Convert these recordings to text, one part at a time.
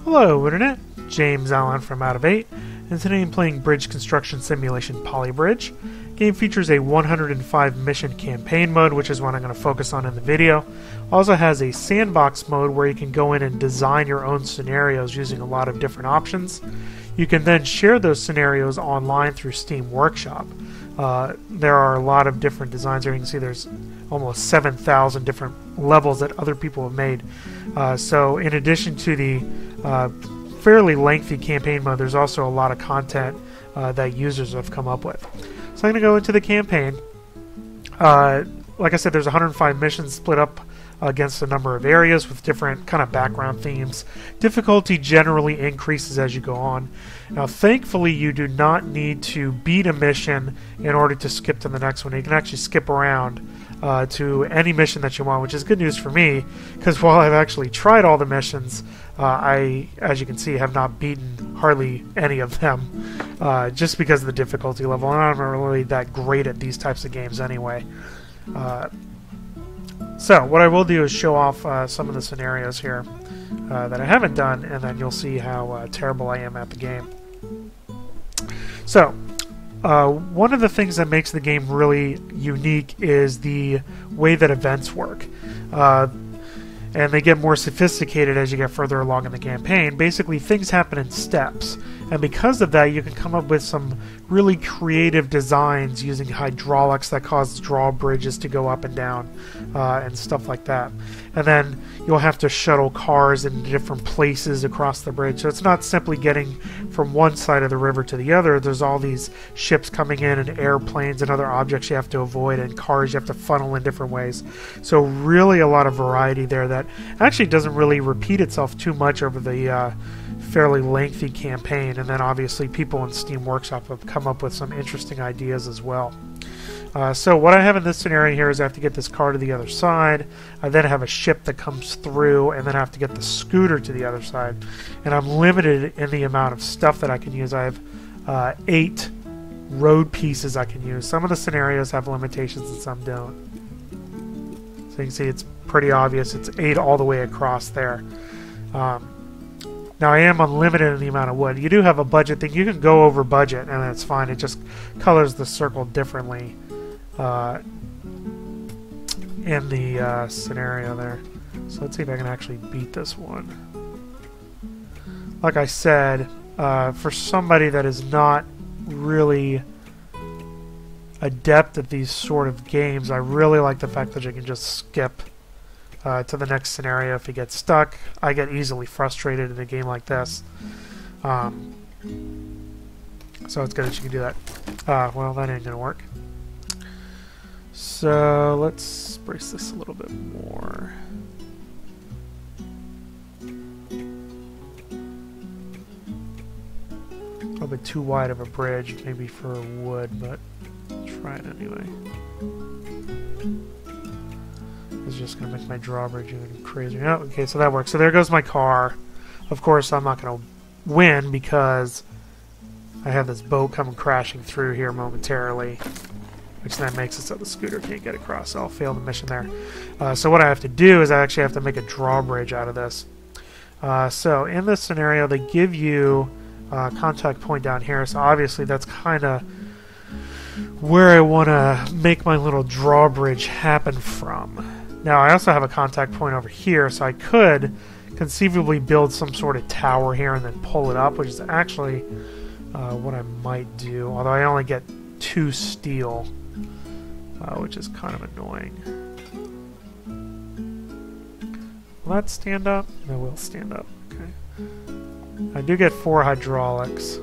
Hello Internet, James Allen from Out of 8, and today I'm playing Bridge Construction Simulation Polybridge. The game features a 105 mission campaign mode, which is what I'm going to focus on in the video. Also has a sandbox mode where you can go in and design your own scenarios using a lot of different options. You can then share those scenarios online through Steam Workshop. There are a lot of different designs here. You can see there's almost 7,000 different levels that other people have made. So in addition to the fairly lengthy campaign mode, there's also a lot of content that users have come up with. So I'm going to go into the campaign. Like I said, there's 105 missions split up against a number of areas with different kind of background themes. Difficulty generally increases as you go on. Now, thankfully, you do not need to beat a mission in order to skip to the next one. You can actually skip around to any mission that you want, which is good news for me, because while I've actually tried all the missions, I, as you can see, have not beaten hardly any of them, just because of the difficulty level. And I'm not really that great at these types of games anyway. So what I will do is show off some of the scenarios here that I haven't done, and then you'll see how terrible I am at the game. So one of the things that makes the game really unique is the way that events work. And they get more sophisticated as you get further along in the campaign. Basically, things happen in steps. And because of that, you can come up with some really creative designs using hydraulics that cause drawbridges to go up and down and stuff like that. And then you'll have to shuttle cars in different places across the bridge. So it's not simply getting from one side of the river to the other. There's all these ships coming in and airplanes and other objects you have to avoid, and cars you have to funnel in different ways. So really a lot of variety there that actually doesn't really repeat itself too much over the fairly lengthy campaign. And then obviously people in Steam Workshop have come up with some interesting ideas as well. So what I have in this scenario here is I have to get this car to the other side. I then have a ship that comes through, and then I have to get the scooter to the other side. And I'm limited in the amount of stuff that I can use. I have 8 road pieces I can use. Some of the scenarios have limitations and some don't. So you can see it's pretty obvious. It's 8 all the way across there. Now I am unlimited in the amount of wood. You do have a budget thing. You can go over budget, and that's fine. It just colors the circle differently in the scenario there. So let's see if I can actually beat this one. Like I said, for somebody that is not really adept at these sort of games, I really like the fact that you can just skip to the next scenario if you get stuck. I get easily frustrated in a game like this. So it's good that you can do that. Well, that ain't gonna work. So let's brace this a little bit more. A little bit too wide of a bridge, maybe for wood, but I'll try it anyway. It's just going to make my drawbridge even crazier. Oh, okay, so that works. So there goes my car. Of course, I'm not going to win because I have this boat coming crashing through here momentarily, which then makes it so the scooter can't get across. So I'll fail the mission there. So what I have to do is I actually have to make a drawbridge out of this. So in this scenario, they give you a contact point down here. So obviously that's kind of where I want to make my little drawbridge happen from. Now, I also have a contact point over here, so I could conceivably build some sort of tower here and then pull it up, which is actually what I might do, although I only get 2 steel, which is kind of annoying. Will that stand up? It will stand up. Okay. I do get 4 hydraulics.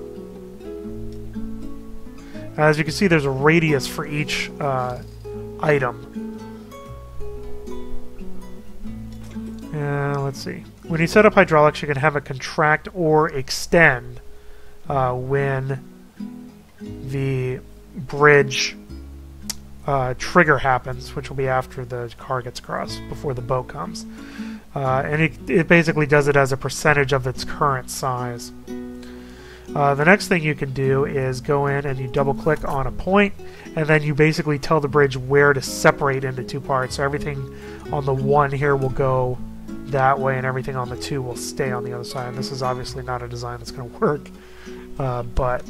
As you can see, there's a radius for each item. Let's see. When you set up hydraulics, you can have it contract or extend when the bridge trigger happens, which will be after the car gets across, before the boat comes. And it basically does it as a percentage of its current size. The next thing you can do is go in and you double-click on a point, and then you basically tell the bridge where to separate into 2 parts. So everything on the 1 here will go that way, and everything on the 2 will stay on the other side. And this is obviously not a design that's going to work, but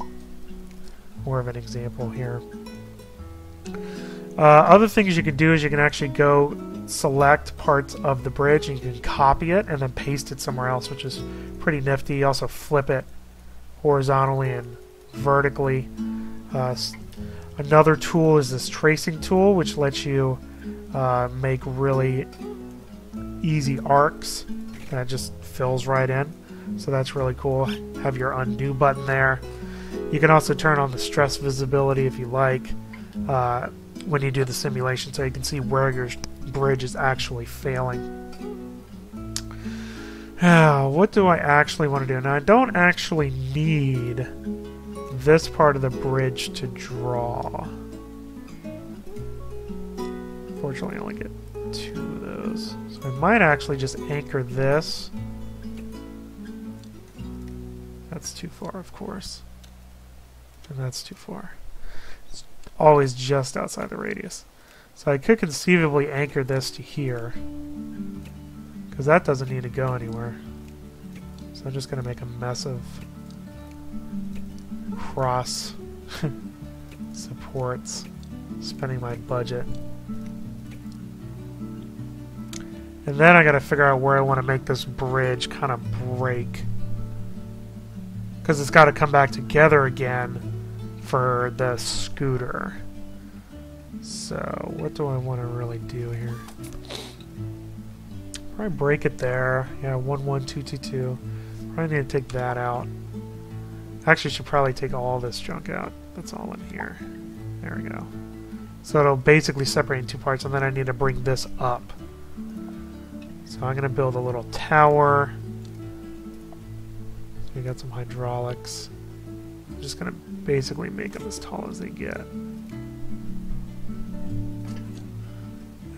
more of an example here. Other things you can do is you can actually go select parts of the bridge and you can copy it and then paste it somewhere else, which is pretty nifty. You also flip it horizontally and vertically. Another tool is this tracing tool, which lets you make really easy arcs, and it just fills right in. So that's really cool. Have your undo button there. You can also turn on the stress visibility if you like when you do the simulation, so you can see where your bridge is actually failing. What do I actually want to do? Now, I don't actually need this part of the bridge to draw. Fortunately, I only get 2 of those. So I might actually just anchor this. That's too far, of course. And that's too far. It's always just outside the radius. So I could conceivably anchor this to here, because that doesn't need to go anywhere. So I'm just going to make a mess of cross supports, spending my budget. And then I got to figure out where I want to make this bridge kind of break, because it's got to come back together again for the scooter. So what do I want to really do here? Probably break it there. Yeah, 1, 1, 2, 2, 2. Probably need to take that out. Actually, should probably take all this junk out. That's all in here. There we go. So it'll basically separate in 2 parts, and then I need to bring this up. So I'm going to build a little tower. We got some hydraulics. I'm just going to basically make them as tall as they get.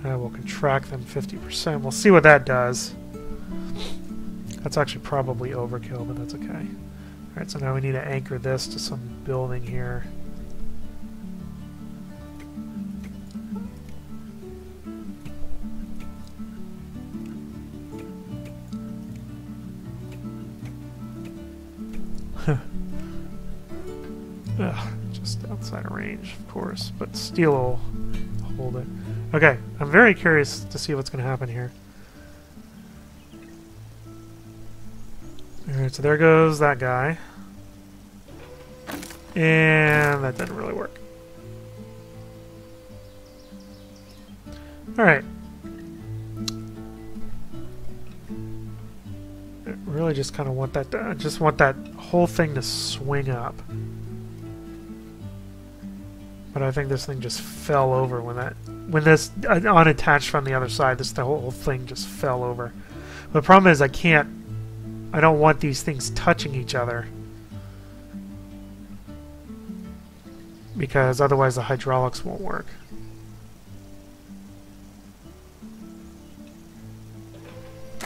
I will contract them 50%. We'll see what that does. That's actually probably overkill, but that's okay. Alright, so now we need to anchor this to some building here. Just outside of range, of course, but steel will hold it. Okay, I'm very curious to see what's going to happen here. Alright, so there goes that guy. And that didn't really work. Alright. I really just kind of want that to, I just want that whole thing to swing up. But I think this thing just fell over when this unattached from the other side, the whole thing just fell over. But the problem is I don't want these things touching each other, because otherwise the hydraulics won't work.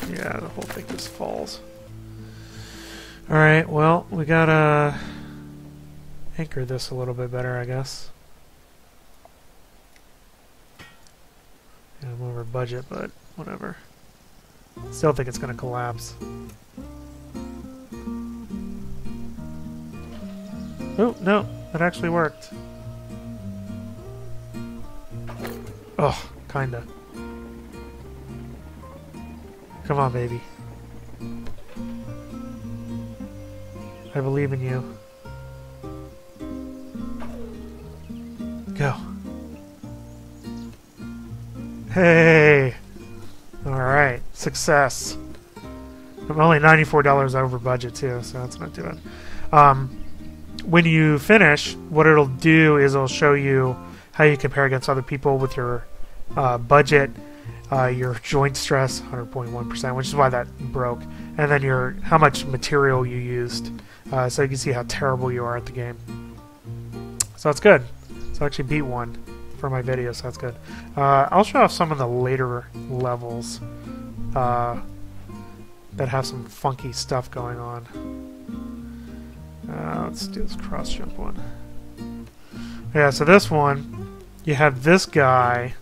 Yeah, the whole thing just falls. Alright, well, we gotta anchor this a little bit better, I guess. Yeah, I'm over budget, but whatever. Still think it's gonna collapse. Oh, no, that actually worked. Oh, kinda. Come on, baby. I believe in you. Go. Hey! Alright, success. I'm only $94 over budget too, so that's not too bad. When you finish, what it'll do is it'll show you how you compare against other people with your budget, your joint stress, 100.1%, which is why that broke, and then how much material you used, so you can see how terrible you are at the game. So it's good. So I actually beat one for my video, so that's good. I'll show off some of the later levels that have some funky stuff going on. Let's do this cross jump one. Yeah, so this one, you have this guy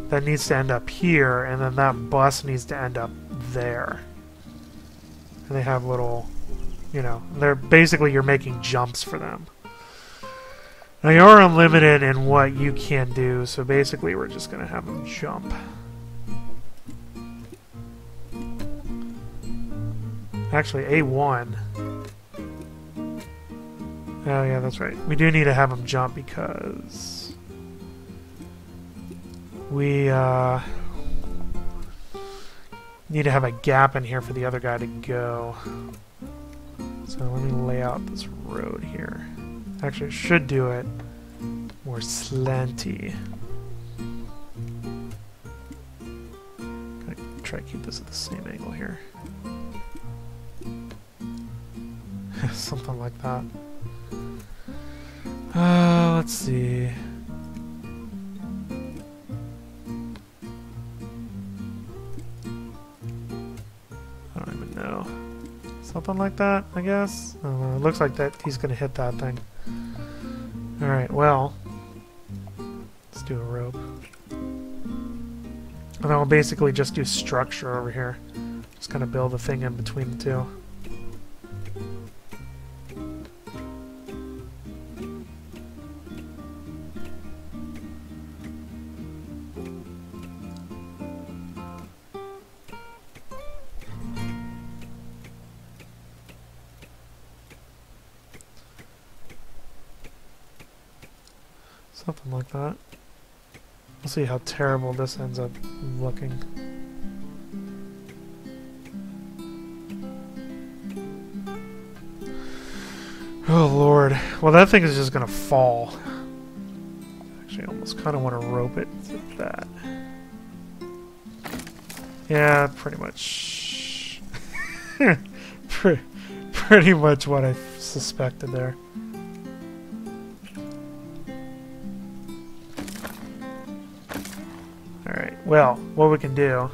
that needs to end up here, and then that bus needs to end up there. And they have little, you know, they're basically you're making jumps for them. Now you are unlimited in what you can do, so basically we're just going to have them jump. Actually, A1. Oh yeah, that's right. We do need to have them jump because we need to have a gap in here for the other guy to go. So let me lay out this road here. Actually, it should do it more slanty. Gonna try to keep this at the same angle here. Something like that. Let's see. I don't even know. Something like that, I guess. I don't know. It looks like that he's gonna hit that thing. Alright, well, let's do a rope. And then we'll basically just do structure over here. Just kind of build a thing in between the two. Something like that. We'll see how terrible this ends up looking. Oh lord. Well, that thing is just gonna fall. Actually, I almost kind of want to rope it to that. Yeah, pretty much. Pretty much what I suspected there. Well, what we can do,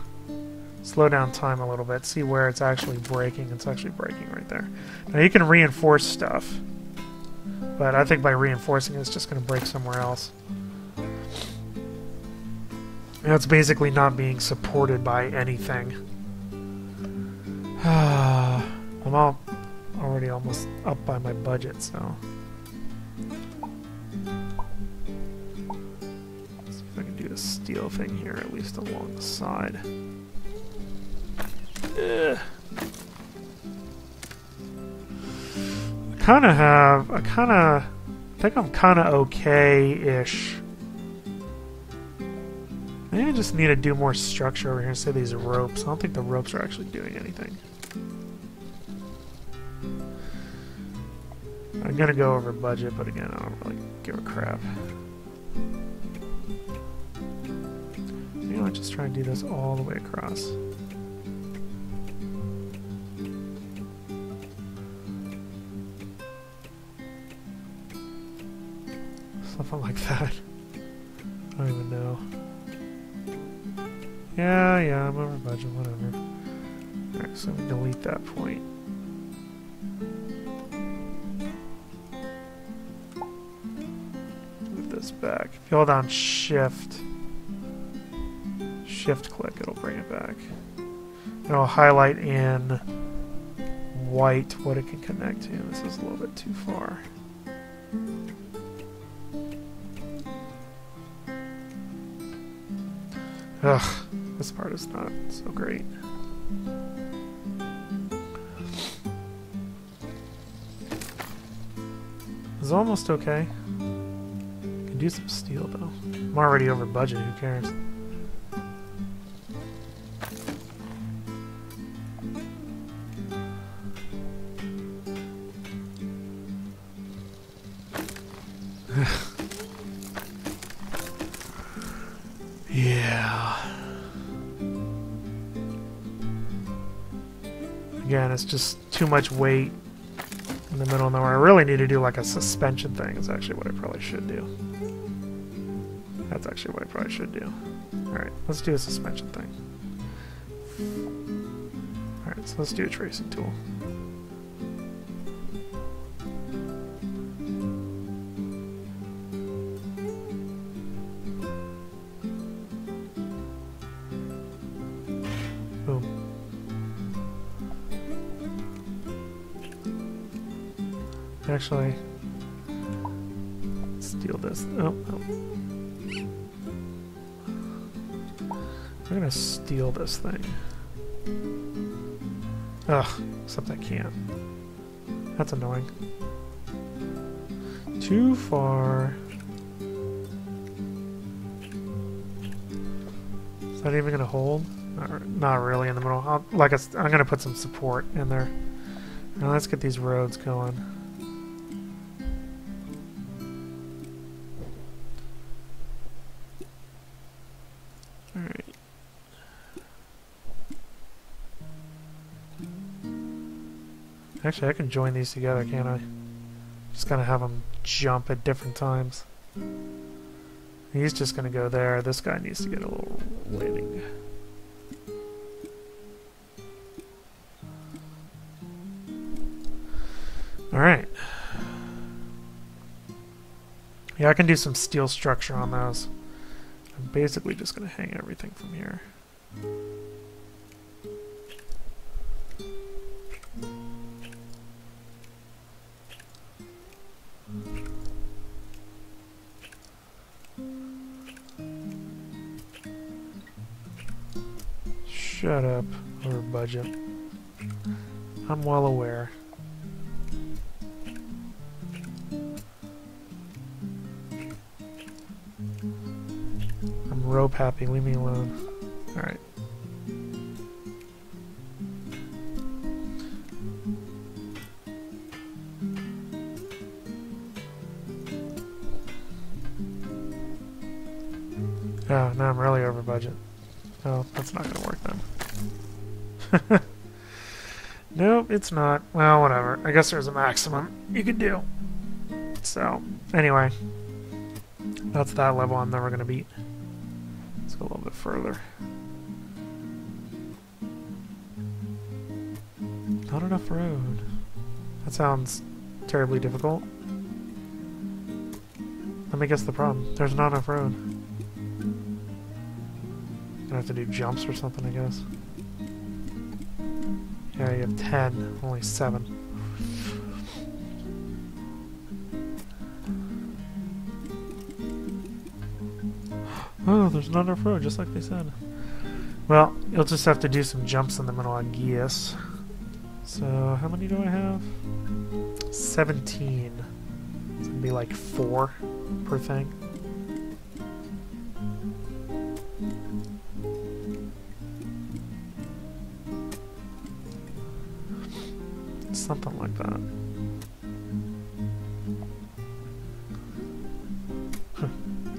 slow down time a little bit, see where it's actually breaking. It's actually breaking right there. Now you can reinforce stuff, but I think by reinforcing it, it's just going to break somewhere else. Now it's basically not being supported by anything. I'm already almost up by my budget, so... a steel thing here, at least along the side. Ugh. I think I'm kind of okay-ish. Maybe I just need to do more structure over here instead of these ropes. I don't think the ropes are actually doing anything. I'm gonna go over budget, but again, I don't really give a crap. I'll just try and do this all the way across. Something like that. I don't even know. Yeah, I'm over budget, whatever. Alright, so we delete that point. Move this back. If you hold down shift click, it'll bring it back. It'll highlight in white what it can connect to. This is a little bit too far. Ugh, this part is not so great. It's almost okay. Can do some steel though. I'm already over budget, who cares? Yeah. Again, it's just too much weight in the middle of nowhere. I really need to do like a suspension thing. It's actually what I probably should do. That's actually what I probably should do. Alright, let's do a suspension thing. Alright, so let's do a tracing tool. Boom. Actually, steal this. Oh, oh. I'm gonna steal this thing. Ugh, except I can't. That's annoying. Too far. Is that even gonna hold? Not really in the middle. I'm gonna put some support in there. Now let's get these roads going. Alright. Actually, I can join these together, can't I? Just gonna have them jump at different times. He's just gonna go there. This guy needs to get a little landing. Alright. Yeah, I can do some steel structure on those. I'm basically just gonna hang everything from here. Shut up, over budget. I'm well aware. I'm rope happy, leave me alone. Alright. Oh, now I'm really over budget. Oh, that's not gonna work then. Nope, it's not. Well, whatever. I guess there's a maximum you could do. So, anyway. That's that level I'm never gonna beat. Let's go a little bit further. Not enough road. That sounds terribly difficult. Let me guess the problem. There's not enough road. Gonna have to do jumps or something, I guess. Yeah, you have 10, only 7. Oh, there's not enough road, just like they said. Well, you'll just have to do some jumps in the middle, I guess. So, how many do I have? 17. It's gonna be like 4 per thing. Something like that.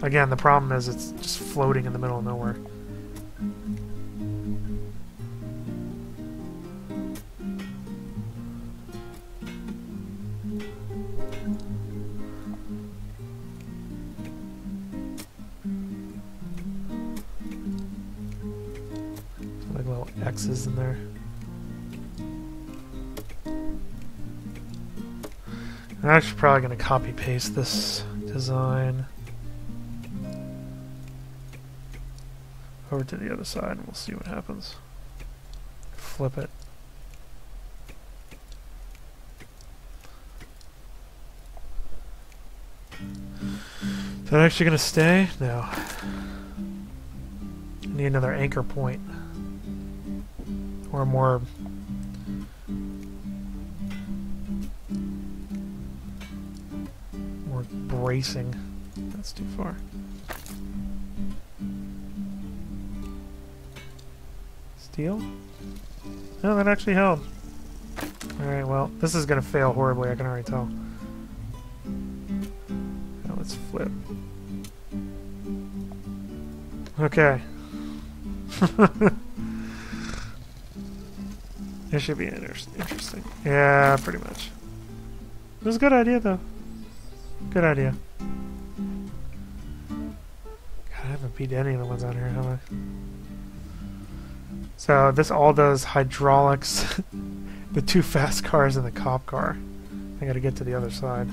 Again, the problem is it's just floating in the middle of nowhere. Like little X's in there. I'm actually probably going to copy paste this design over to the other side and we'll see what happens. Flip it. Is that actually going to stay? No. I need another anchor point. Or more bracing. That's too far. Steel? No, that actually held. Alright, well, this is gonna fail horribly, I can already tell. Now let's flip. Okay. This should be interesting. Yeah, pretty much. It was a good idea, though. Good idea. God, I haven't beat any of the ones out here, have I? So this all does hydraulics, the 2 fast cars and the cop car. I gotta get to the other side.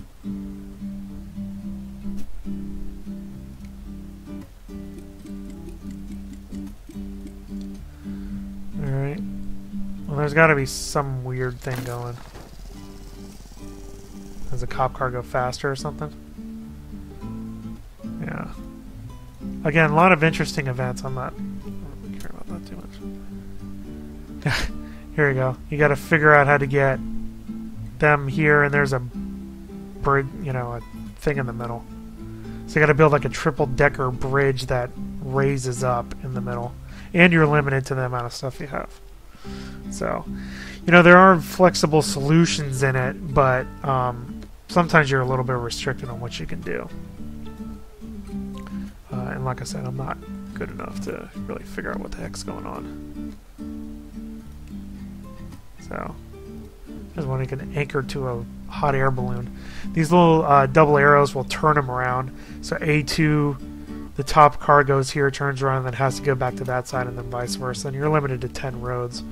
Alright. Well, there's gotta be some weird thing going. Does the cop car go faster or something? Yeah. Again, a lot of interesting events. I don't care about that too much. Here you go. You got to figure out how to get them here, and there's a bridge, you know, a thing in the middle. So you got to build like a triple-decker bridge that raises up in the middle, and you're limited to the amount of stuff you have. So, you know, there are flexible solutions in it, but sometimes you're a little bit restricted on what you can do. And like I said, I'm not good enough to really figure out what the heck's going on. So, there's one you can anchor to a hot air balloon. These little double arrows will turn them around. So A2, the top car goes here, turns around, and then has to go back to that side, and then vice versa. And you're limited to 10 roads,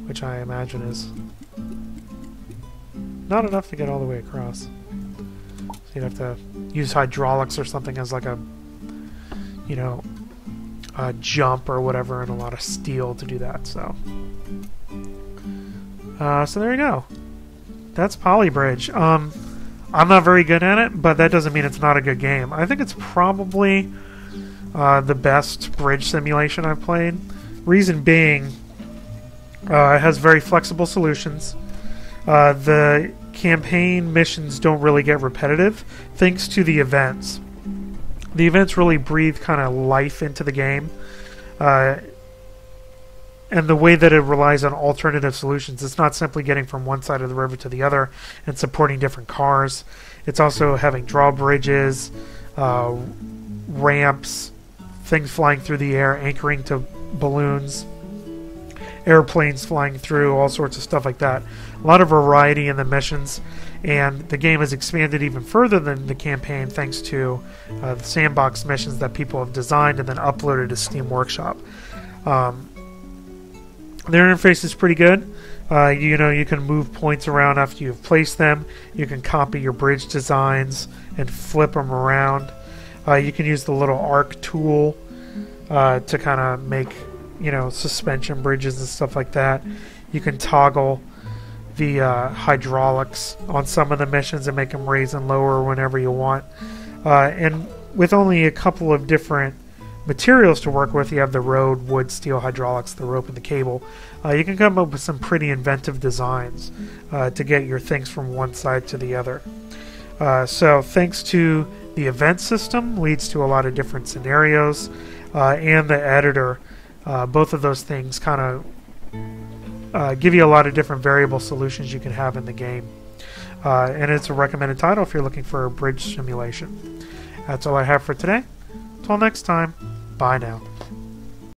which I imagine is not enough to get all the way across. So you'd have to use hydraulics or something as like a, you know, a jump or whatever, and a lot of steel to do that. So, so there you go. That's Polybridge. I'm not very good at it, but that doesn't mean it's not a good game. I think it's probably the best bridge simulation I've played. Reason being, it has very flexible solutions. The campaign missions don't really get repetitive, thanks to the events. The events really breathe kind of life into the game. And the way that it relies on alternative solutions, it's not simply getting from one side of the river to the other and supporting different cars. It's also having drawbridges, ramps, things flying through the air, anchoring to balloons, airplanes flying through, all sorts of stuff like that. A lot of variety in the missions, and the game has expanded even further than the campaign thanks to the sandbox missions that people have designed and then uploaded to Steam Workshop. Their interface is pretty good. You know, you can move points around after you've placed them. You can copy your bridge designs and flip them around. You can use the little arc tool to kind of make, you know, suspension bridges and stuff like that. You can toggle the hydraulics on some of the missions and make them raise and lower whenever you want. And with only a couple of different materials to work with, you have the road, wood, steel, hydraulics, the rope, and the cable. You can come up with some pretty inventive designs to get your things from one side to the other. So thanks to the event system, leads to a lot of different scenarios, and the editor, both of those things kind of give you a lot of different variable solutions you can have in the game. And it's a recommended title if you're looking for a bridge simulation. That's all I have for today. Until next time, bye now.